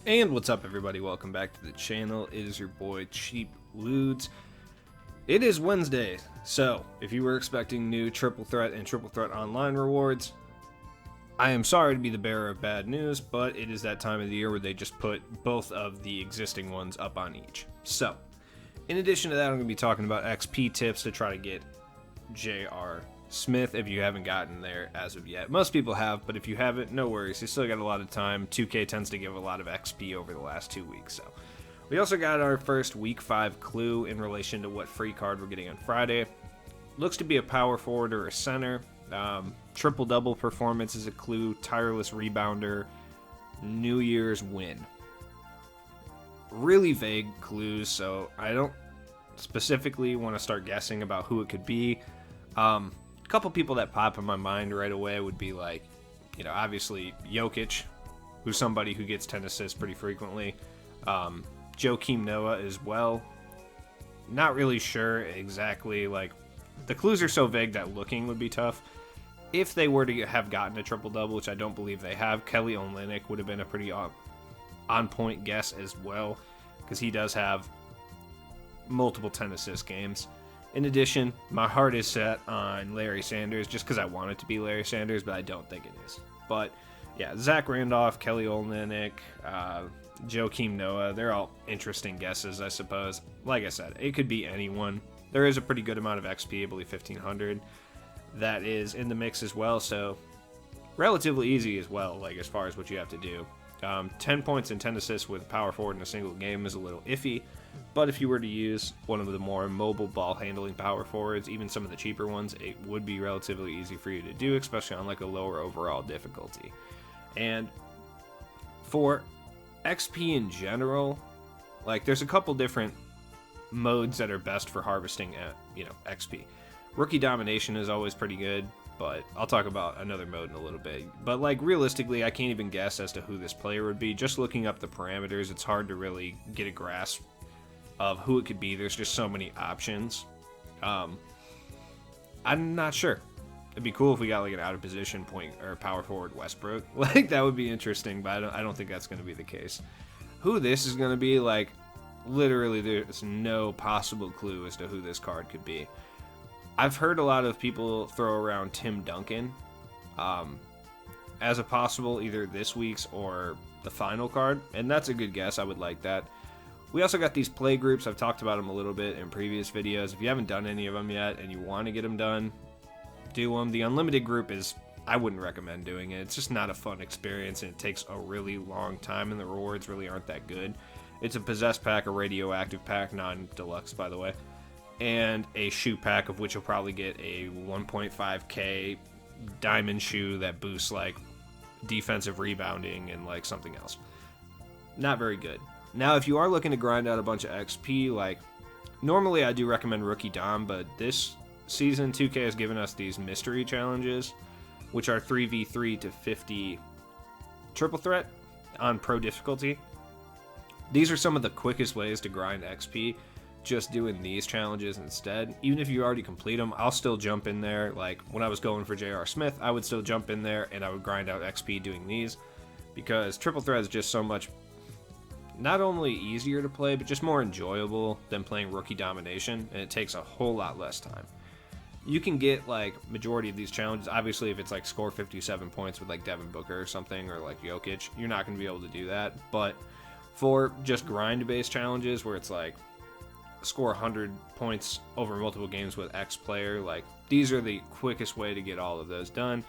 And what's up, everybody? Welcome back to the channel. It is your boy Cheap Ludes. It is Wednesday, so if you were expecting new Triple Threat and Triple Threat Online rewards, I am sorry to be the bearer of bad news, but it is that time of the year where they just put both of the existing ones up on each. So, in addition to that, I'm going to be talking about XP tips to try to get J.R. Smith if you haven't gotten there as of yet. Most people have, but if you haven't, no worries. You still got a lot of time. 2K tends to give a lot of XP over the last 2 weeks. So we also got our first week 5 clue in relation to what free card we're getting on Friday. Looks to be a power forward or a center. Triple double performance is a clue. Tireless rebounder. New Year's win. Really vague clues, so I don't specifically want to start guessing about who it could be. Couple people that pop in my mind right away would be like, obviously Jokic, who's somebody who gets 10 assists pretty frequently. Joakim Noah as well. Not really sure exactly, like, the clues are so vague that looking would be tough. If they were to have gotten a triple-double, which I don't believe they have, Kelly Olynyk would have been a pretty on-point guess as well, because he does have multiple 10-assist games. In addition, my heart is set on Larry Sanders just because I want it to be Larry Sanders, but I don't think it is. But yeah, Zach Randolph, Kelly Olynyk, Joakim Noah, they're all interesting guesses, I suppose. Like I said, it could be anyone. There is a pretty good amount of XP, I believe 1,500, that is in the mix as well, so relatively easy as well, like as far as what you have to do. 10 points and 10 assists with power forward in a single game is a little iffy, but if you were to use one of the more mobile ball handling power forwards, even some of the cheaper ones, it would be relatively easy for you to do, especially on like a lower overall difficulty. And for XP in general, like there's a couple different modes that are best for harvesting XP. Rookie domination is always pretty good, but I'll talk about another mode in a little bit. But like realistically, I can't even guess as to who this player would be. Just looking up the parameters, it's hard to really get a grasp of who it could be. There's just so many options. I'm not sure. It'd be cool if we got like an out of position point or power forward Westbrook. Like that would be interesting, but I don't think that's going to be the case. Who this is going to be, like literally there's no possible clue as to who this card could be. I've heard a lot of people throw around Tim Duncan as a possible either this week's or the final card, and that's a good guess. I would like that. We also got these play groups. I've talked about them a little bit in previous videos. If you haven't done any of them yet and you want to get them done, do them. The unlimited group I wouldn't recommend doing it. It's just not a fun experience, and it takes a really long time, and the rewards really aren't that good. It's a possessed pack, a radioactive pack, non-deluxe by the way, and a shoe pack, of which you'll probably get a 1.5k diamond shoe that boosts like defensive rebounding and like something else. Not very good. Now, if you are looking to grind out a bunch of XP, like normally I do recommend Rookie Dom, but this season 2K has given us these mystery challenges, which are 3v3 to 50 triple threat on pro difficulty. These are some of the quickest ways to grind XP, just doing these challenges instead. Even if you already complete them, I'll still jump in there. Like when I was going for J.R. Smith, I would still jump in there and I would grind out XP doing these, because triple threat is just so much not only easier to play, but just more enjoyable than playing rookie domination, and it takes a whole lot less time. You can get like majority of these challenges. Obviously, if it's like score 57 points with like Devin Booker or something, or like Jokic, you're not going to be able to do that. But for just grind-based challenges where it's like score 100 points over multiple games with X player, like these are the quickest way to get all of those done.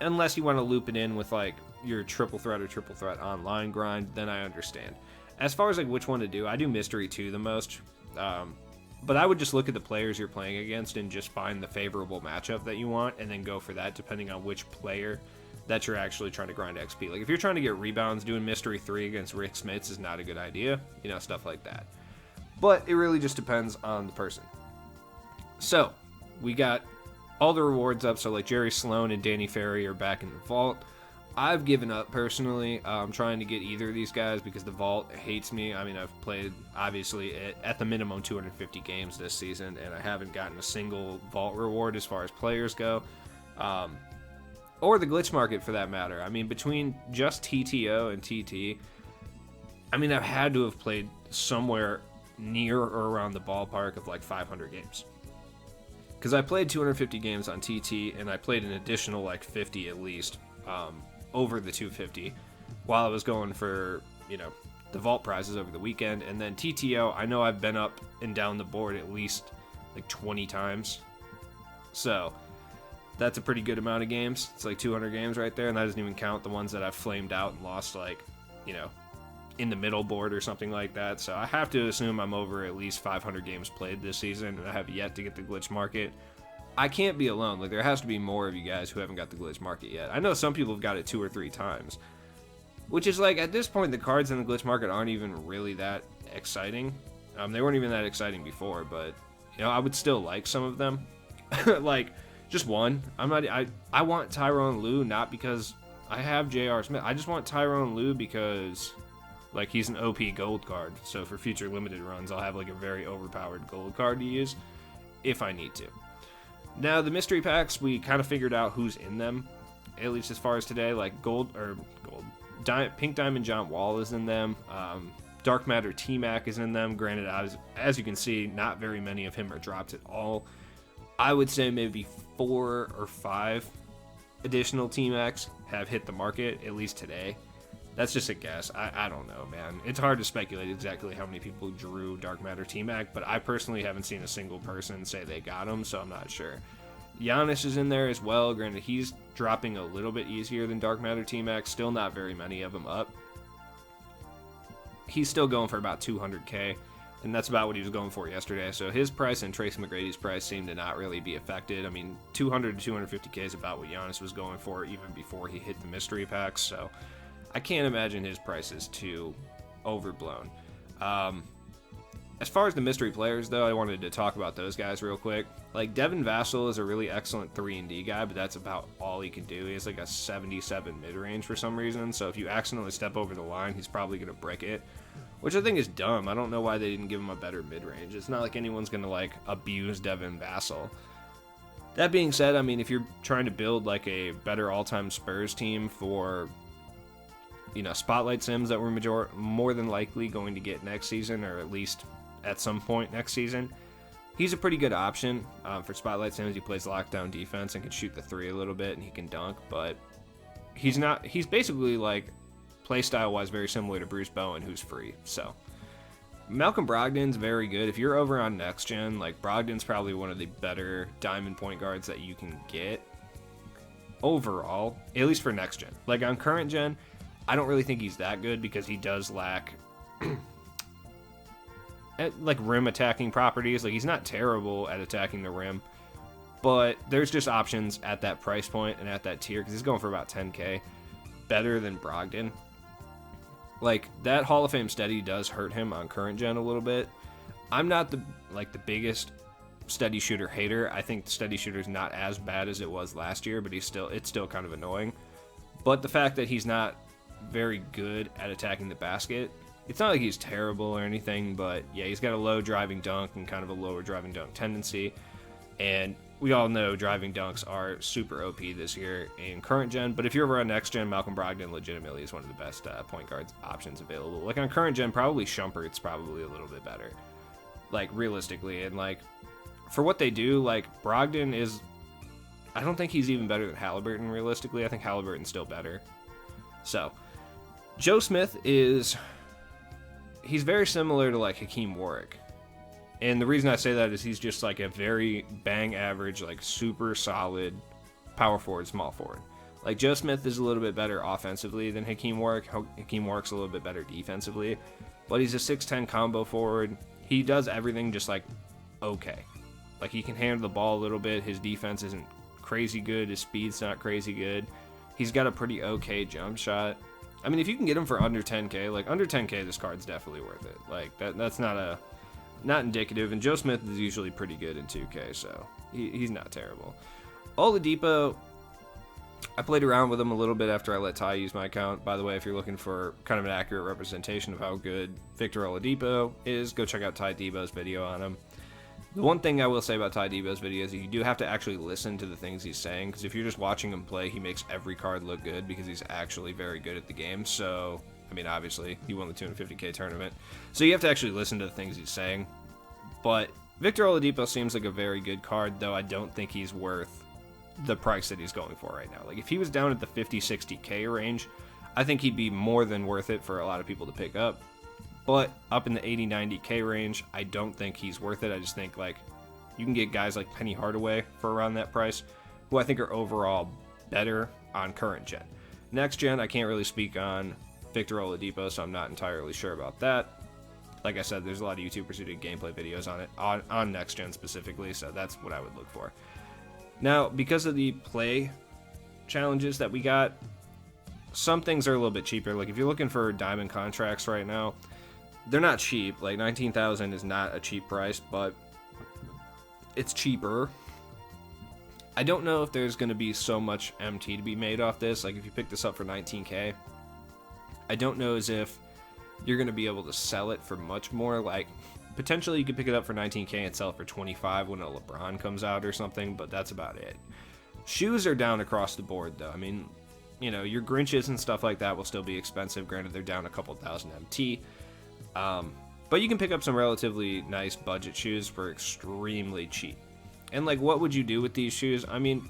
Unless you want to loop it in with like your triple threat or triple threat online grind, then I understand. As far as like which one to do, I do mystery 2 the most. But I would just look at the players you're playing against and just find the favorable matchup that you want, and then go for that depending on which player that you're actually trying to grind XP. Like if you're trying to get rebounds, doing mystery 3 against Rick Smits is not a good idea, stuff like that. But it really just depends on the person. So we got all the rewards up. So like Jerry Sloan and Danny Ferry are back in the vault. I've given up personally. I'm trying to get either of these guys because the vault hates me. I mean, I've played obviously at the minimum 250 games this season, and I haven't gotten a single vault reward as far as players go, or the glitch market for that matter. I mean, between just TTO and TT, I mean, I've had to have played somewhere near or around the ballpark of like 500 games. Because I played 250 games on TT, and I played an additional like 50 at least over the 250 while I was going for, the vault prizes over the weekend. And then TTO, I know I've been up and down the board at least like 20 times. So that's a pretty good amount of games. It's like 200 games right there, and that doesn't even count the ones that I've flamed out and lost like, in the middle board or something like that. So I have to assume I'm over at least 500 games played this season, and I have yet to get the glitch market. I can't be alone. Like, there has to be more of you guys who haven't got the glitch market yet. I know some people have got it 2 or 3 times, which is like, at this point, the cards in the glitch market aren't even really that exciting. They weren't even that exciting before, but I would still like some of them. Like, just one. I want Tyrone Lue, not because I have J.R. Smith. I just want Tyrone Lue because, like, he's an OP gold card. So for future limited runs, I'll have like a very overpowered gold card to use if I need to. Now, the mystery packs, we kind of figured out who's in them, at least as far as today. Like Pink Diamond John Wall is in them. Dark Matter T-Mac is in them. Granted, as you can see, not very many of him are dropped at all. I would say maybe 4 or 5 additional T-Macs have hit the market, at least today. That's just a guess. I don't know, man. It's hard to speculate exactly how many people drew Dark Matter T-Mac, but I personally haven't seen a single person say they got him, so I'm not sure. Giannis is in there as well. Granted, he's dropping a little bit easier than Dark Matter T-Mac. Still not very many of them up. He's still going for about 200k, and that's about what he was going for yesterday. So his price and Tracy McGrady's price seem to not really be affected. I mean, 200 to 250k is about what Giannis was going for even before he hit the mystery packs, so I can't imagine his price is too overblown. As far as the mystery players, though, I wanted to talk about those guys real quick. Like, Devin Vassell is a really excellent 3-and-D guy, but that's about all he can do. He has like a 77 mid-range for some reason, so if you accidentally step over the line, he's probably going to brick it, which I think is dumb. I don't know why they didn't give him a better mid-range. It's not like anyone's going to, like, abuse Devin Vassell. That being said, I mean, if you're trying to build, like, a better all-time Spurs team for, spotlight sims that we're more than likely going to get next season, or at least at some point next season, he's a pretty good option for spotlight sims. He plays lockdown defense and can shoot the 3 a little bit, and he can dunk, but he's basically, like, playstyle wise very similar to Bruce Bowen, who's free. So Malcolm Brogdon's very good. If you're over on next gen, like, Brogdon's probably one of the better diamond point guards that you can get overall, at least for next gen. Like, on current gen, I don't really think he's that good because he does lack like rim attacking properties. Like, he's not terrible at attacking the rim, but there's just options at that price point and at that tier, because he's going for about 10k better than Brogdon. Like, that Hall of Fame steady does hurt him on current gen a little bit. I'm not the biggest steady shooter hater. I think the steady shooter is not as bad as it was last year, but it's still kind of annoying. But the fact that he's not very good at attacking the basket, it's not like he's terrible or anything, but yeah, he's got a low driving dunk and kind of a lower driving dunk tendency. And we all know driving dunks are super OP this year in current gen, but if you're over on next gen, Malcolm Brogdon legitimately is one of the best point guard options available. Like, on current gen, probably Shumpert's probably a little bit better, like, realistically. And, like, for what they do, like, Brogdon is, I don't think he's even better than Halliburton, realistically. I think Halliburton's still better. So Joe Smith he's very similar to, like, Hakeem Warwick. And the reason I say that is he's just, like, a very bang average, like, super solid power forward, small forward. Like, Joe Smith is a little bit better offensively than Hakeem Warwick. Hakeem Warwick's a little bit better defensively. But he's a 6'10 combo forward. He does everything just, like, okay. Like, he can handle the ball a little bit. His defense isn't crazy good. His speed's not crazy good. He's got a pretty okay jump shot. I mean, if you can get him for under 10k, like, under 10k, this card's definitely worth it. Like, that's not indicative, and Joe Smith is usually pretty good in 2K, so he's not terrible. Oladipo, I played around with him a little bit after I let Ty use my account. By the way, if you're looking for kind of an accurate representation of how good Victor Oladipo is, go check out Ty Debo's video on him. The one thing I will say about Ty Debo's video is you do have to actually listen to the things he's saying, because if you're just watching him play, he makes every card look good because he's actually very good at the game. So I mean, obviously, he won the 250K tournament. So you have to actually listen to the things he's saying. But Victor Oladipo seems like a very good card, though I don't think he's worth the price that he's going for right now. Like, if he was down at the 50-60K range, I think he'd be more than worth it for a lot of people to pick up. But up in the 80-90K range, I don't think he's worth it. I just think, like, you can get guys like Penny Hardaway for around that price, who I think are overall better on current gen. Next gen, I can't really speak on Victor Oladipo, so I'm not entirely sure about that. Like I said, there's a lot of YouTubers who did gameplay videos on it, on next gen specifically, so that's what I would look for. Now, because of the play challenges that we got, some things are a little bit cheaper. Like, if you're looking for diamond contracts right now, they're not cheap. Like, 19,000 is not a cheap price, but it's cheaper. I don't know if there's going to be so much MT to be made off this. Like, if you pick this up for 19K, I don't know as if you're going to be able to sell it for much more. Like, potentially you could pick it up for 19K and sell it for 25 when a LeBron comes out or something, but that's about it. Shoes are down across the board, though. I mean, you know, your Grinches and stuff like that will still be expensive. Granted, they're down a couple thousand MT. But you can pick up some relatively nice budget shoes for extremely cheap. And, like, what would you do with these shoes? I mean,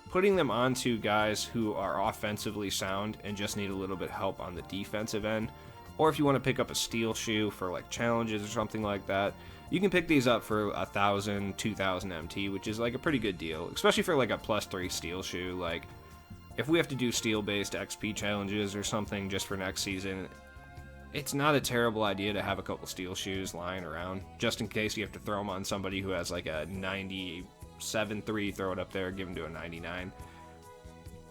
putting them onto guys who are offensively sound and just need a little bit of help on the defensive end, or if you want to pick up a steel shoe for, like, challenges or something like that, you can pick these up for 1,000, 2,000 MT, which is, like, a pretty good deal, especially for, like, a +3 steel shoe. Like, if we have to do steel-based XP challenges or something just for next season, it's not a terrible idea to have a couple steel shoes lying around, just in case you have to throw them on somebody who has, like, a 97.3, throw it up there, give them to a 99.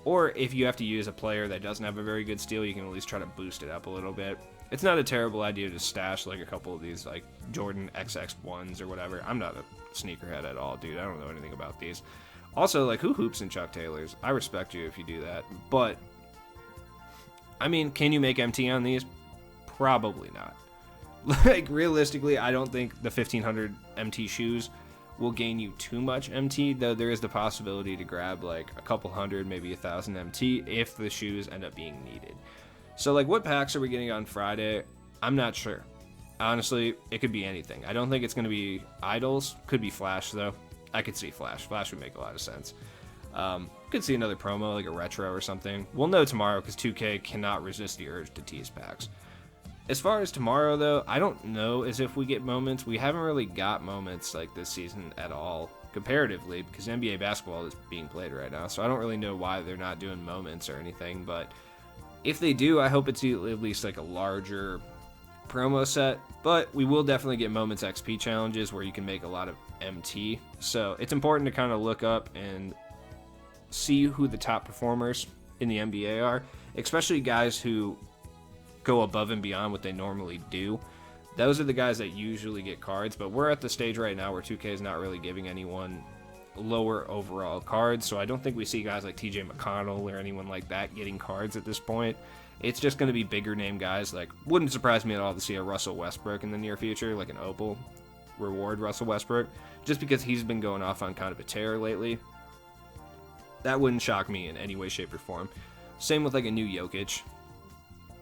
Or if you have to use a player that doesn't have a very good steel, you can at least try to boost it up a little bit. It's not a terrible idea to stash, like, a couple of these, like, Jordan XX1s or whatever. I'm not a sneakerhead at all, dude. I don't know anything about these. Also, like, who hoops in Chuck Taylors? I respect you if you do that. But, I mean, can you make MT on these? Probably not. Like, realistically, I don't think the 1,500 MT shoes will gain you too much MT, though there is the possibility to grab, like, a couple hundred, maybe 1,000 MT if the shoes end up being needed. So, like, what packs are we getting on Friday? I'm not sure. Honestly, it could be anything. I don't think it's going to be idols. Could be Flash, though. I could see Flash. Flash would make a lot of sense. Could see another promo, like a retro or something. We'll know tomorrow because 2K cannot resist the urge to tease packs. As far as tomorrow, though, I don't know as if we get moments. We haven't really got moments like this season at all, comparatively, because NBA basketball is being played right now. So I don't really know why they're not doing moments or anything. But if they do, I hope it's at least like a larger promo set. But we will definitely get moments XP challenges where you can make a lot of MT. So it's important to kind of look up and see who the top performers in the NBA are, especially guys who go above and beyond what they normally do. Those are the guys that usually get cards, but we're at the stage right now where 2K is not really giving anyone lower overall cards, so I don't think we see guys like TJ McConnell or anyone like that getting cards at this point. It's just going to be bigger name guys. Like, wouldn't surprise me at all to see a Russell Westbrook in the near future, like an Opal reward Russell Westbrook, just because he's been going off on kind of a tear lately. That wouldn't shock me in any way, shape, or form. Same with like a new Jokic,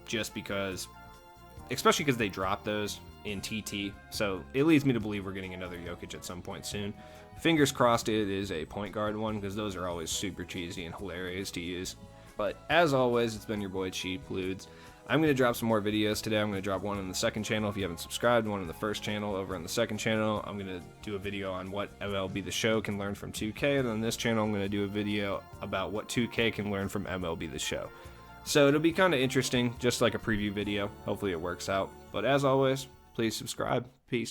just because, especially because they dropped those in TT, so it leads me to believe we're getting another Jokic at some point soon. Fingers crossed it is a point guard one, because those are always super cheesy and hilarious to use. But as always, it's been your boy Cheap Ludes. I'm going to drop some more videos today. I'm going to drop one on the second channel if you haven't subscribed, one on the first channel over on the second channel. I'm going to do a video on what MLB The Show can learn from 2K, and on this channel I'm going to do a video about what 2K can learn from MLB The Show. So it'll be kind of interesting, just like a preview video. Hopefully it works out. But as always, please subscribe.